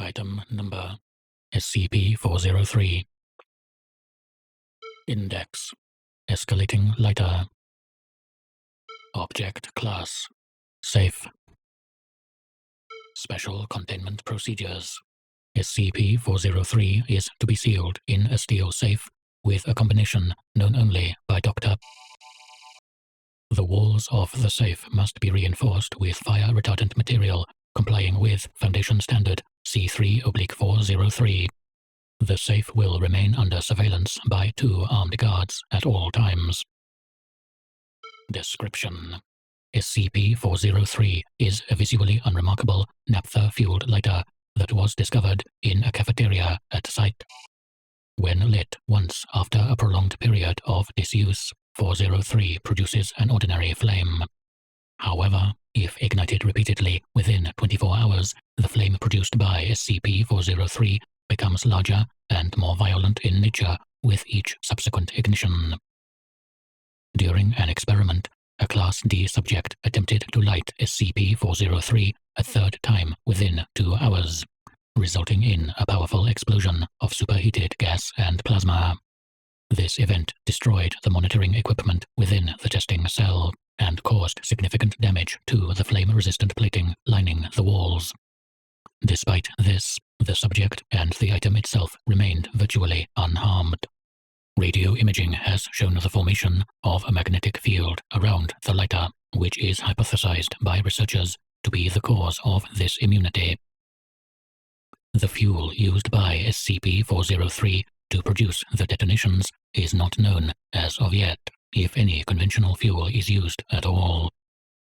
Item Number SCP-403. Index Escalating Lighter. Object Class Safe. Special Containment Procedures. SCP-403 is to be sealed in a steel safe with a combination known only by Dr. The walls of the safe must be reinforced with fire-retardant material complying with Foundation Standard C3/403. The safe will remain under surveillance by 2 armed guards at all times. Description: SCP-403 is a visually unremarkable naphtha-fueled lighter that was discovered in a cafeteria at site. When lit once after a prolonged period of disuse, 403 produces an ordinary flame. However, if ignited repeatedly within 24 hours, the flame produced by SCP-403 becomes larger and more violent in nature with each subsequent ignition. During an experiment, a Class D subject attempted to light SCP-403 a third time within 2 hours, resulting in a powerful explosion of superheated gas and plasma. This event destroyed the monitoring equipment within the testing cell and caused significant damage to the flame-resistant plating lining the walls. Despite this, the subject and the item itself remained virtually unharmed. Radio imaging has shown the formation of a magnetic field around the lighter, which is hypothesized by researchers to be the cause of this immunity. The fuel used by SCP-403 to produce the detonations is not known as of yet, if any conventional fuel is used at all.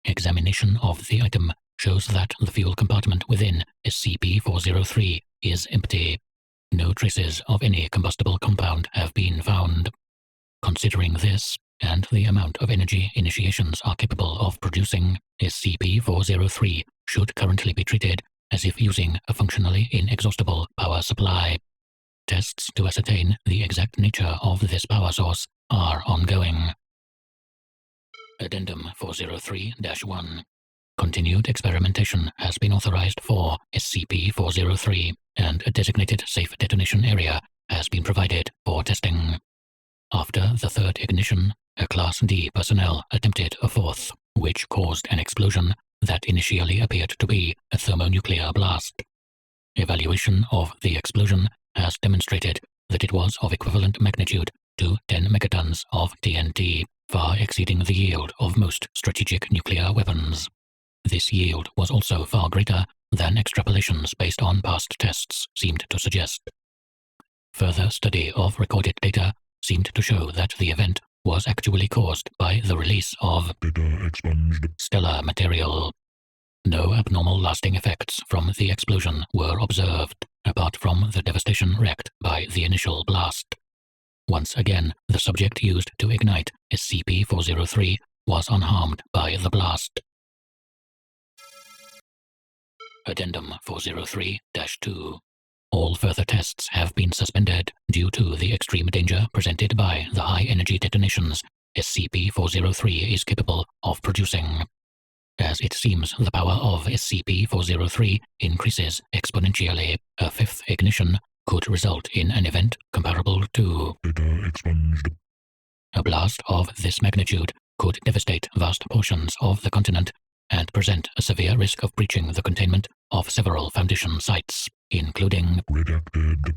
Examination of the item shows that the fuel compartment within SCP-403 is empty. No traces of any combustible compound have been found. Considering this, and the amount of energy initiations are capable of producing, SCP-403 should currently be treated as if using a functionally inexhaustible power supply. Tests to ascertain the exact nature of this power source are ongoing. Addendum 403-1. Continued experimentation has been authorized for SCP-403, and a designated safe detonation area has been provided for testing. After the third ignition, a Class D personnel attempted a fourth, which caused an explosion that initially appeared to be a thermonuclear blast. Evaluation of the explosion has demonstrated that it was of equivalent magnitude to 10 megatons of TNT, far exceeding the yield of most strategic nuclear weapons. This yield was also far greater than extrapolations based on past tests seemed to suggest. Further study of recorded data seemed to show that the event was actually caused by the release of data expunged stellar material. No abnormal lasting effects from the explosion were observed, apart from the devastation wreaked by the initial blast. Once again, the subject used to ignite SCP-403 was unharmed by the blast. Addendum 403-2. All further tests have been suspended due to the extreme danger presented by the high-energy detonations SCP-403 is capable of producing. As it seems the power of SCP-403 increases exponentially, a 5th ignition could result in an event comparable to data expunged. A blast of this magnitude could devastate vast portions of the continent and present a severe risk of breaching the containment of several Foundation sites, including redacted